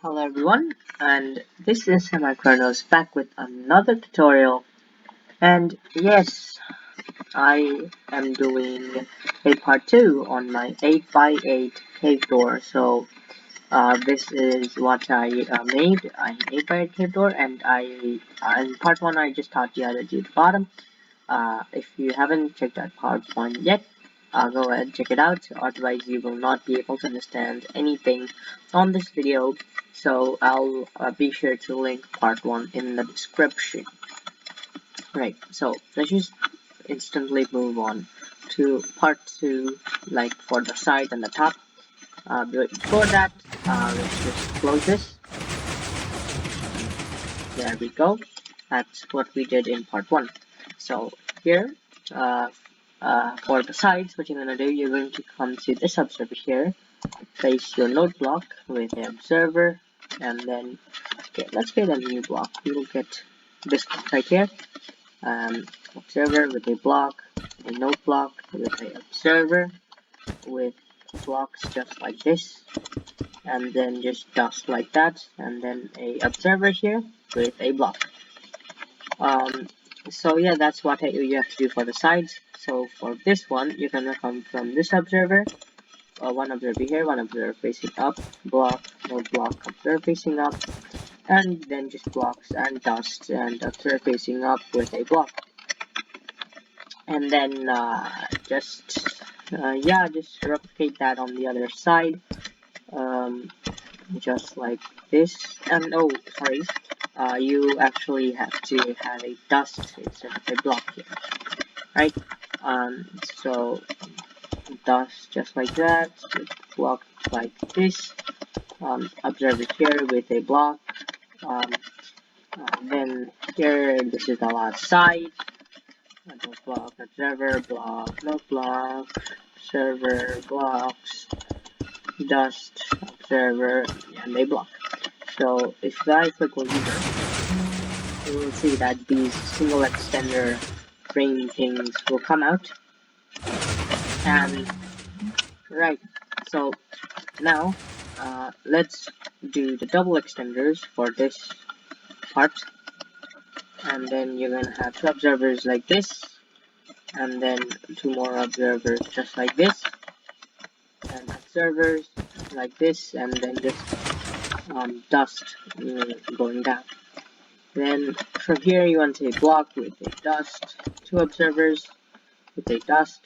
Hello everyone, and this is Semi-Chronos back with another tutorial. And yes, I am doing a part 2 on my 8x8 cave door. So this is what I made, an 8x8 cave door, and in part 1 I just taught you how to do the bottom. If you haven't checked out part 1 yet, go ahead and check it out, otherwise you will not be able to understand anything on this video. So I'll be sure to link part 1 in the description. Right, so let's just instantly move on to part 2, like for the side and the top. But before that, let's just close this. There we go. That's what we did in part 1. So here, uh, for the sides, what you're gonna do, you're going to come to this observer here, place your node block with the observer, and then, okay, let's get a new block. We will get this block right here, observer with a block, a node block with a observer, with blocks just like this, and then just dust like that, and then a observer here with a block. So yeah, that's what you have to do for the sides. So for this one, you're gonna come from this observer, one observer here, one observer facing up, block, no block, observer facing up, and then just blocks and dust and observer facing up with a block. And then yeah, just replicate that on the other side, just like this. And oh, sorry, you actually have to have a dust instead of a block here, right? So dust just like that, with block like this, observer here with a block, um, then here this is the last side, no block, observer, block, no block, server, blocks, dust, observer, and a block. So if I click on user, you will see that these single extender frame things will come out. And right, so now let's do the double extenders for this part, and then you're gonna have two observers like this, and then two more observers just like this, and observers like this, and then just dust going down. Then from here you want a block with a dust, two observers with a dust,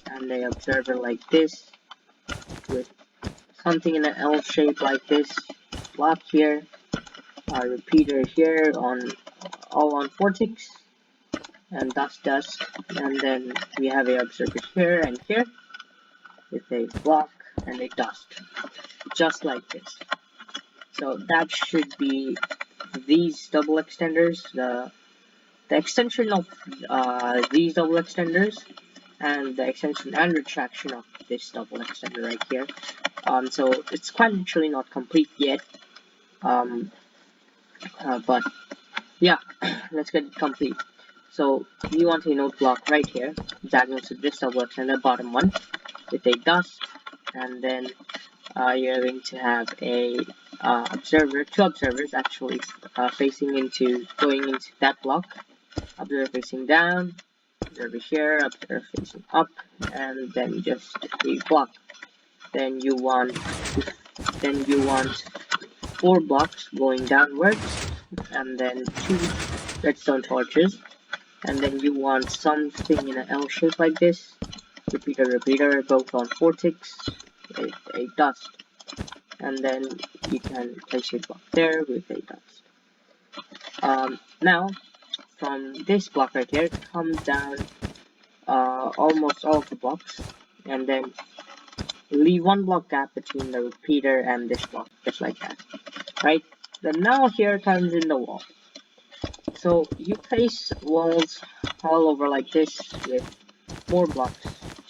and a observer like this with something in an L shape like this, block here, a repeater here on all on 4 ticks, and dust, and then we have a observer here and here with a block and a dust, just like this. So that should be these double extenders, the extension of these double extenders, and the extension and retraction of this double extender right here. So it's quite literally not complete yet, but yeah, let's get it complete. So you want a node block right here, diagonal to this double extender, bottom one, with a dust, and then you're going to have a observer, two observers actually, going into that block, observer facing down, observer here, observer facing up, and then just a block. Then you want four blocks going downwards, and then two redstone torches, and then you want something in an L shape like this, repeater, both on 4 ticks, a dust, and then you can place your block there with a dust. Now, from this block right here, come down almost all of the blocks, and then leave one block gap between the repeater and this block, just like that, right? Then now here comes in the wall. So you place walls all over like this with more blocks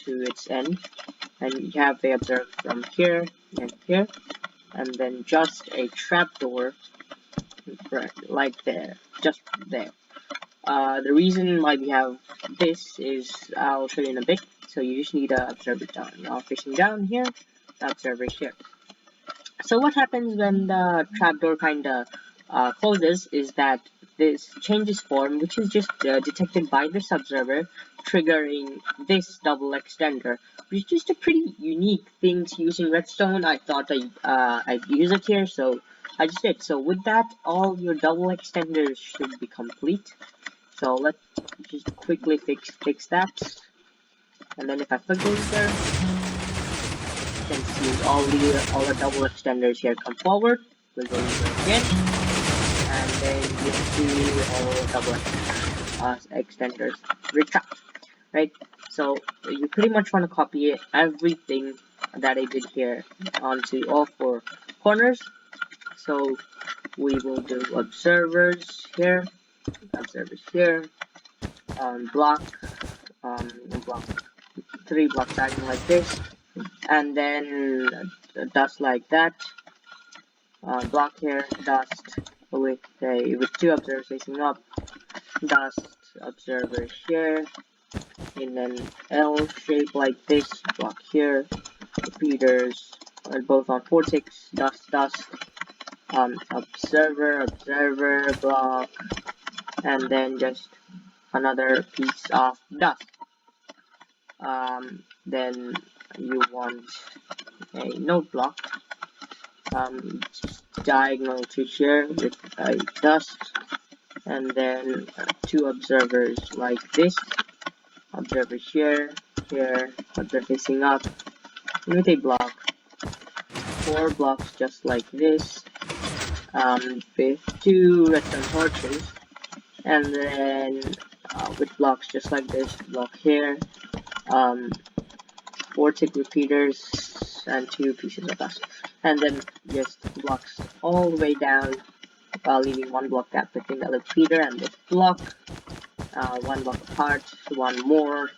to its end, and you have the observe from here and here, and then just a trapdoor right like there, just there. The reason why we have this is I'll show you in a bit. So you just need to observe it down. Now facing down here, observe it here. So what happens when the trapdoor kinda closes is that this changes form, which is just detected by this observer, triggering this double extender, which is just a pretty unique thing to use in Redstone. I thought I'd use it here, so I just did. So with that, all your double extenders should be complete. So let's just quickly fix that. And then if I click there, you can see all the double extenders here come forward. We'll go again, and then you see all the double extenders retract, right? So you pretty much want to copy everything that I did here onto all four corners. So we will do observers here, block, block, 3 blocks diagonal like this, and then dust like that, block here, dust with 2 observers facing up, dust observers here, and then L shape like this, block here, repeaters both on 4 ticks, dust, observer, block, and then just another piece of dust. Then you want a node block, just diagonal to here with a dust, and then 2 observers like this, observer here, observer facing up, with a block, 4 blocks just like this, with 2 redstone torches, and then with blocks just like this, block here, 4 tick repeaters, and 2 pieces of dust, and then just blocks all the way down, leaving 1 block gap between the repeater and this block, 1 block apart, 1 more,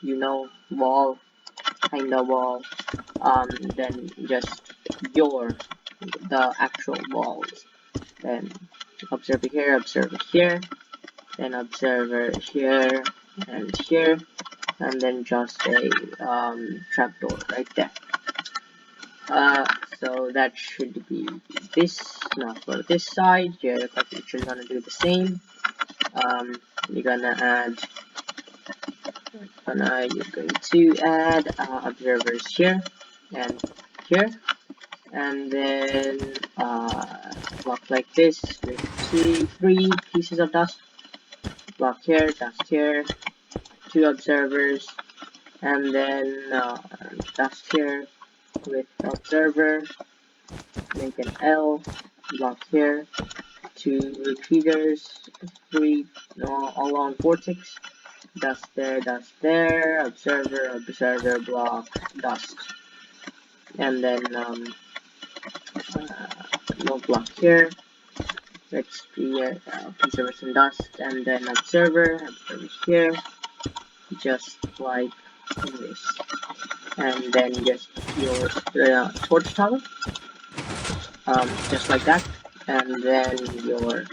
wall, kinda wall, then just the actual walls, then observer here, then observer here, and then just a trapdoor right there. So that should be this. Now for this side, you're gonna do the same. You're gonna add, you're going to add observers here and here, and then block like this with 3 pieces of dust, block here, dust here, 2 observers, and then dust here with observer, make an L, block here, 2 repeaters, 3 all on 4 ticks, dust there, observer, block, dust, and then no block here, let's be observer some dust, and then observer here, just like this, and then just your torch tower, just like that, and then your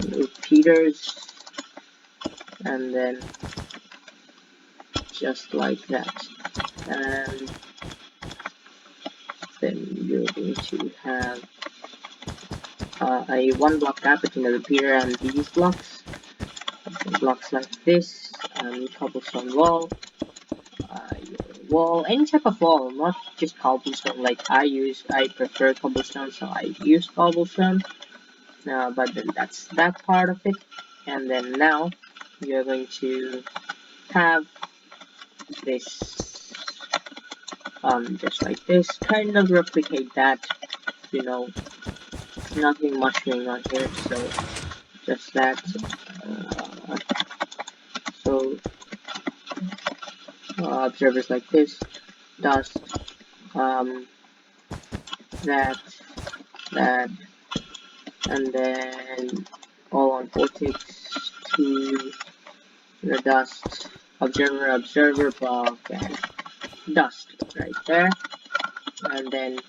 repeaters, and then just like that, and then you're going to have a 1 block gap between the repeater and these blocks, like this, cobblestone wall, any type of wall, not just cobblestone. Like I prefer cobblestone, so I use cobblestone. But then that's that part of it, and then now you're going to have this, just like this, kind of replicate that, nothing much going on here, so just that, so observers like this, dust, that, and then all on 4 ticks to the dust, observer, block, and dust right there, and then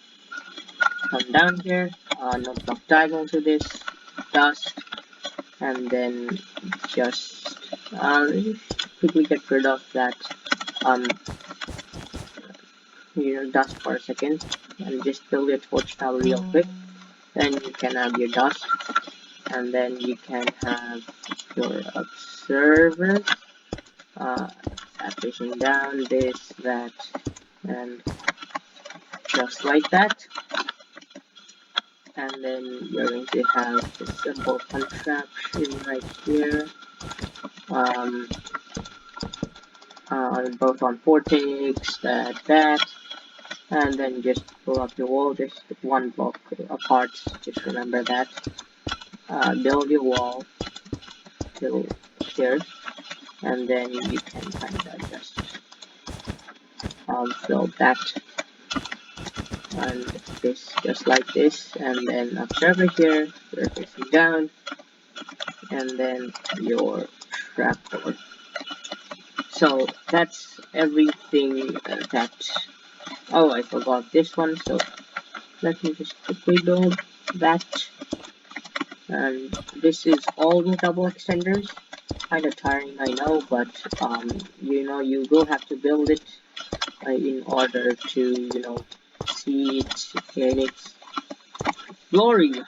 come down here, no block diagonal to this, dust, and then just quickly get rid of that dust for a second and just build your torch tower real quick. Then you can have your dust, and then you can have your observer. Facing down, this, that, and just like that. And then you're going to have the simple contraption right here. Both on 4 ticks, that, and then just pull up your wall, just one block apart, just remember that. Build your wall till here, and then you can kind of just fill that, and this just like this, and then observer here, you're facing down, and then your trapdoor. So that's everything that. Oh, I forgot this one, so let me just quickly build that. And this is all the double extenders. Kind of tiring, I know, but you will have to build it in order to see it in its glory.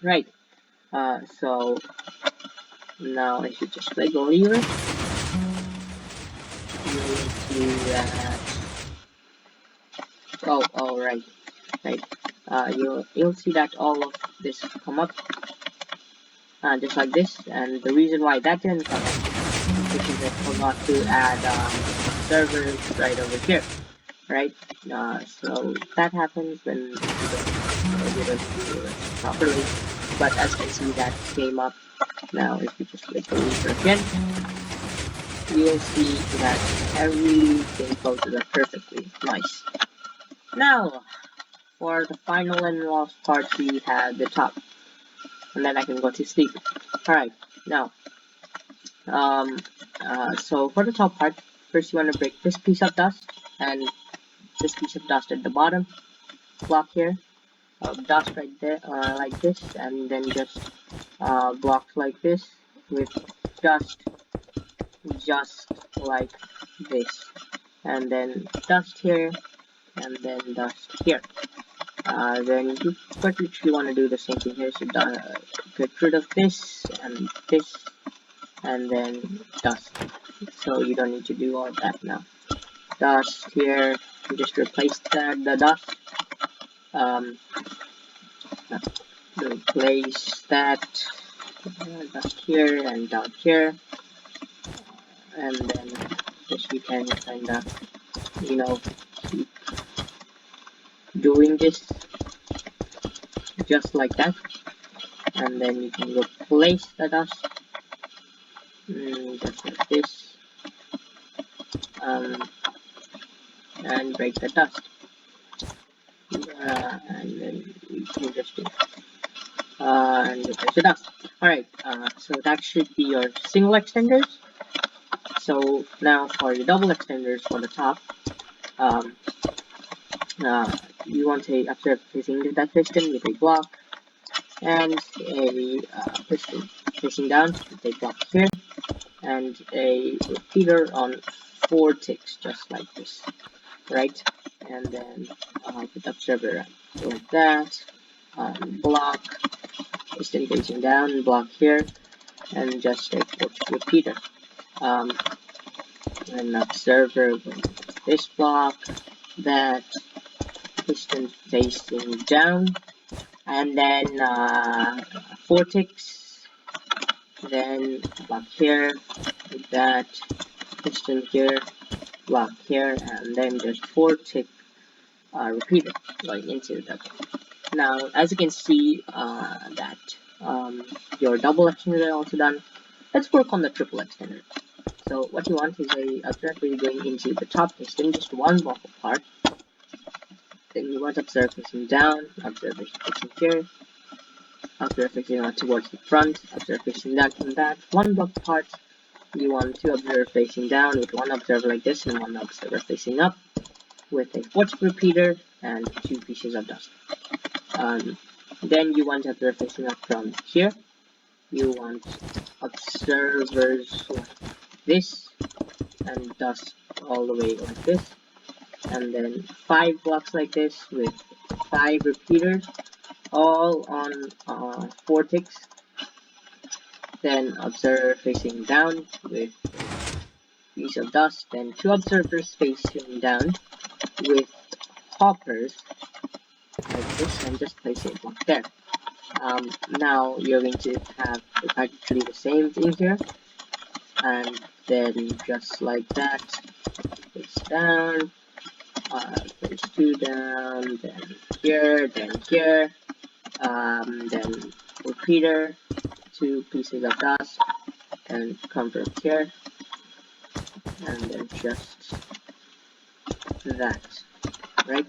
Right. So now if you just wiggle here, you will see that. Oh, right. You'll see that all of this come up, just like this. And the reason why that didn't come up is because I forgot to add servers right over here, right? So that happens when you don't do it properly. But as you can see, that came up. Now, if you just click the lever again, you'll see that everything closes up perfectly. Nice. Now, for the final and last part, we have the top, and then I can go to sleep. Alright, now, so for the top part, first you want to break this piece of dust, and this piece of dust at the bottom, block here, dust right there, like this, and then just blocks like this, with dust, just like this, and then dust here, and then dust here. Then you literally want to do the same thing here, so get rid of this, and then dust. So you don't need to do all that now. Dust here, you just replace the dust. Replace that dust here and down here, and then just you can kind of keep doing this just like that, and then you can replace the dust just like this, and break the dust, and then you can just do and replace the dust. Alright, so that should be your single extenders. So now for the double extenders for the top, you want a observer facing that piston with a block, and a piston facing down with a block here, and a repeater on 4 ticks, just like this, right? And then put observer like that, block, piston facing down, block here, and just a repeater. And observer with this block, that, piston facing down, and then 4 ticks, then block here, with that, piston here, block here, and then just 4 tick repeater going into that. Now, as you can see, that your double extender is also done. Let's work on the triple extender. So what you want is a observer going into the top piston, just one block apart. Then you want observer facing down, observer facing here, observer facing towards the front, observer facing down from that, one block apart. You want 2 observer facing down with 1 observer like this, and 1 observer facing up with a 4-tick repeater and 2 pieces of dust. Then you want observer facing up from here. You want observers like this, and dust all the way like this. and then 5 blocks like this with 5 repeaters, all on 4 ticks. Then observer facing down with a piece of dust, then 2 observers facing down with hoppers like this, and just place a block there. Now you're going to have practically the same thing here, and then just like that, place down, place 2 down, then here, then repeater, 2 pieces of dust, and come from here, and then just that, right?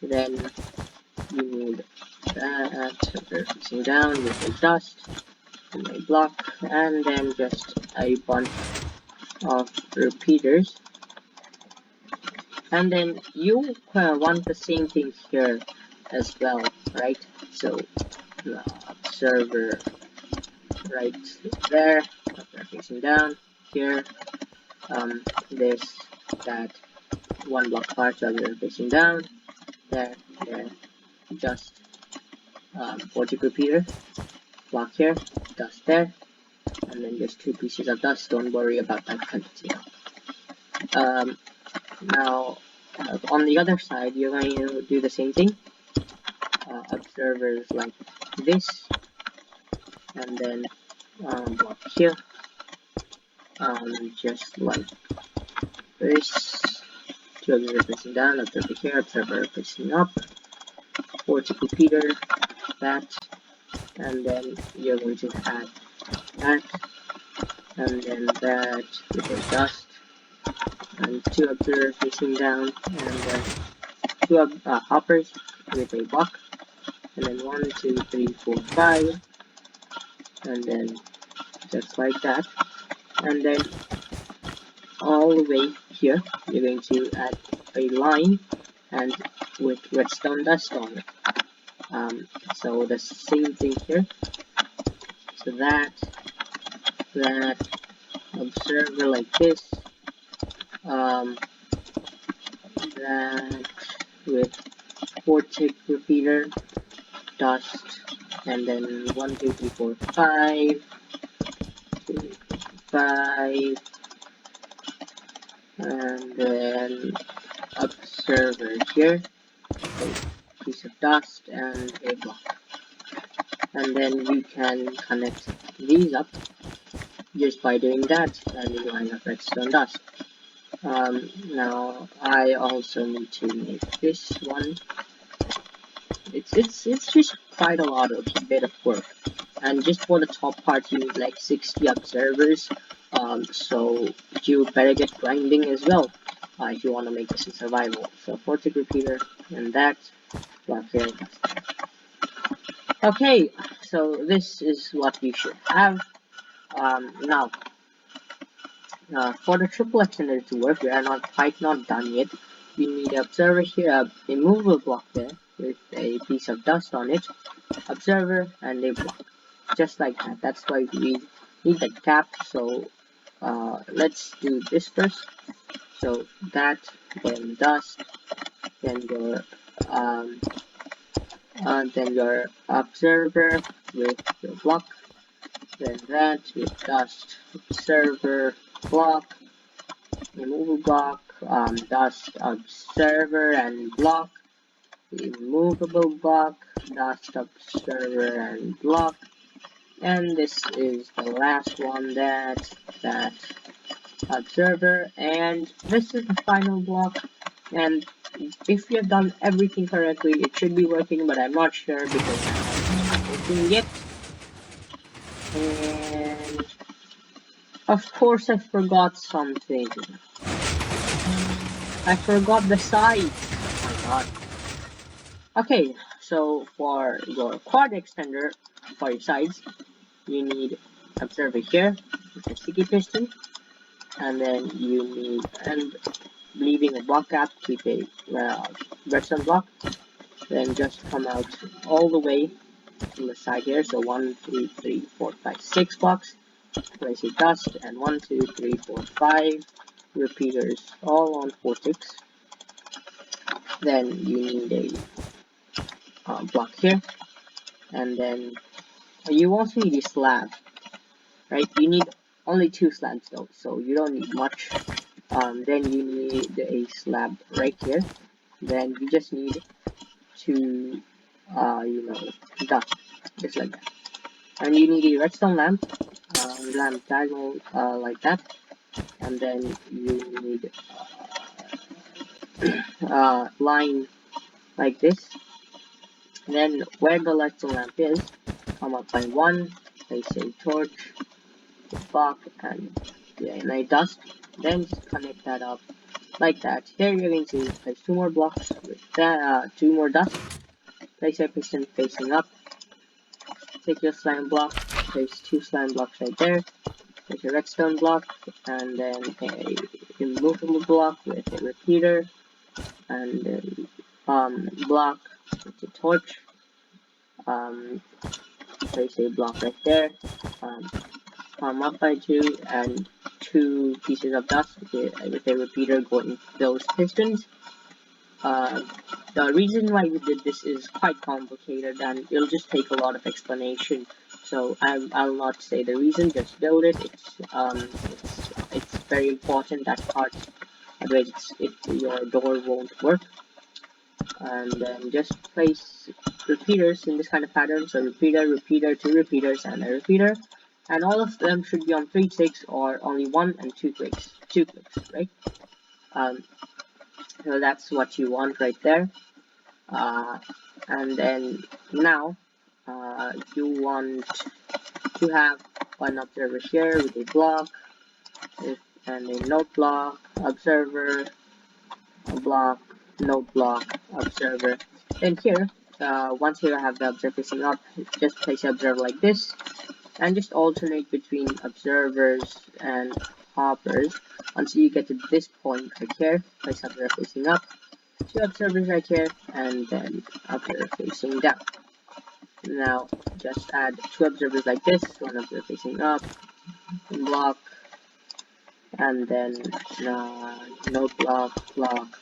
Then you need that, facing down with a dust, and a block, and then just a bunch of repeaters. And then you want the same thing here as well, right? So observer right there, facing down here, this, that, 1 block apart, so observer facing down, there, just 40 repeater, block here, dust there, and then just 2 pieces of dust. Don't worry about that kind of detail. Now on the other side, you're going to do the same thing. Observers like this, and then block here, just like this. 2 observers facing down, observer here, observer facing up, 40 repeater, that, and then you're going to add that, and then that with a dust, and 2 observers facing down, and then 2 hoppers with a block, and then 1, 2, 3, 4, 5, and then just like that, and then all the way here you're going to add a line and with redstone dust on it. So the same thing here, so that observer like this, that with 4 tick repeater, dust, and then 1, 2, 3, 4, 5, 2, 5, and then observer here, a piece of dust and a block, and then we can connect these up just by doing that and a line of redstone dust. Now I also need to make this one. It's just quite a lot of bit of work, and just for the top part you need like 60 observers. So you better get grinding as well if you want to make this in survival. So 40 repeater and that block here. Okay, so this is what you should have. Now for the triple extender to work, we are quite not done yet. We need an observer here, a movable block there with a piece of dust on it, observer and a block, just like that. That's why we need the cap. So let's do this first. So that, then dust, then your observer with your block, then that with dust, observer, block, removal block, dust, observer and block, removable block, dust, observer and block, and this is the last one, that observer, and this is the final block. And if you have done everything correctly, it should be working, but I'm not sure because I'm not working yet. And of course I forgot something. I forgot the sides. Oh my god. Okay, so for your quad extender, for your sides, you need observer here with a sticky piston, and then you need, and leaving a block gap, keep a redstone block, then just come out all the way from the side here. So 1, 2, 3, 4, 5, 6 blocks, place a dust, and 1, 2, 3, 4, 5 repeaters, all on 4 ticks. Then you need a block here, and then you also need a slab, right? You need only 2 slabs though, so you don't need much. Then you need a slab right here. Then you just need to, dust, just like that. And you need a redstone lamp, lamp diagonal like that. And then you need line like this. Then where the redstone lamp is, come up by 1, place a torch, block, and a dust. Then just connect that up like that. Here you're going to place 2 more blocks with that, 2 more dust. Place your piston facing up. Take your slime block, place 2 slime blocks right there. Place a redstone block, and then a immovable block with a repeater, and then block with a torch. Place a block right there. Come up by 2, and 2 pieces of dust with a repeater going those pistons. The reason why we did this is quite complicated, and it'll just take a lot of explanation. So I'll not say the reason. Just build it. It's very important, that part. Otherwise, your door won't work. And then just place repeaters in this kind of pattern. So repeater, repeater, 2 repeaters, and a repeater. And all of them should be on 3 clicks or only 1 and 2 clicks. 2 clicks, right? So that's what you want right there. And then now you want to have one observer here with a block and a node block, observer, a block, node block, observer. Then here, once you have the observer facing up, just place the observer like this, and just alternate between observers and hoppers until you get to this point right here. Place observer facing up, 2 observers right here, and then observer facing down. Now just add 2 observers like this, 1 observer facing up, block, and then node block, block,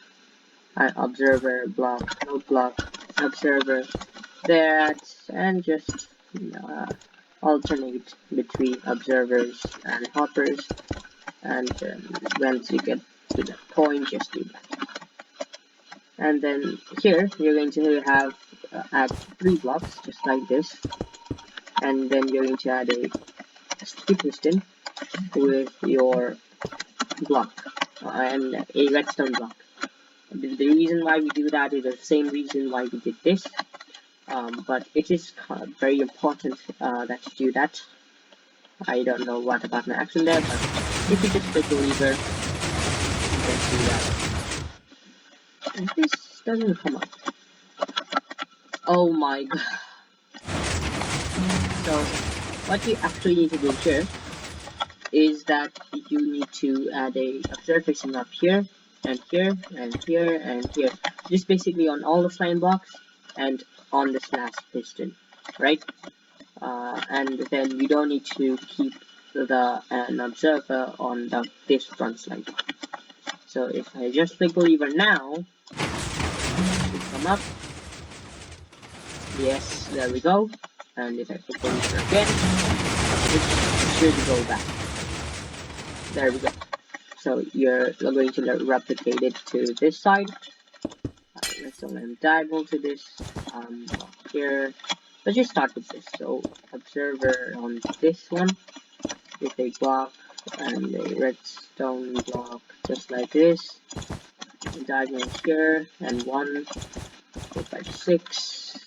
and observer, block, node block, observer, that, and just alternate between observers and hoppers, and once you get to that point, just do that. And then here you're going to have add 3 blocks just like this, and then you're going to add a sticky piston with your block and a redstone block. The reason why we do that is the same reason why we did this, but it is very important that you do that. I don't know what about my action there, but if you just click the lever, you can see that. And this doesn't come up. Oh my god. So, what you actually need to do here is that you need to add a observer facing up here, and here, and here, and here. Just basically on all the slime blocks, and on this last piston, right? And then you don't need to keep an observer on this front slime block. So if I just click the lever now, it should come up. Yes, there we go. And if I click the lever again, it should go back. There we go. So you're going to replicate it to this side. Let's only diagonal to this here. Let's just start with this. So observer on this one with a block and a redstone block just like this. Diagonal here and 1, 4, 5, 6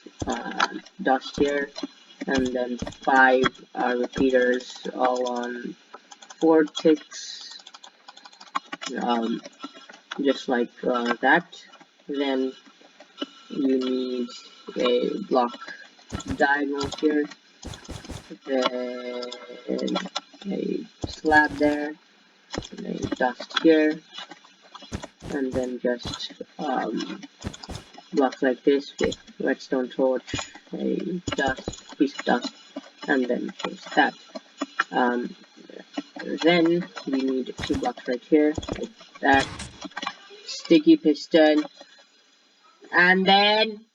dust here, and then 5 repeaters all on 4 ticks, just like that. Then you need a block diagonal here, then a slab there, and a dust here, and then just blocks like this with redstone torch, a piece of dust, and then just that. Then we need 2 blocks right here, like that. Sticky piston, And then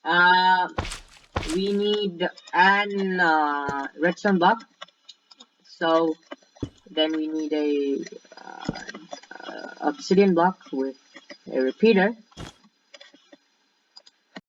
we need an redstone block. So then we need a obsidian block with a repeater.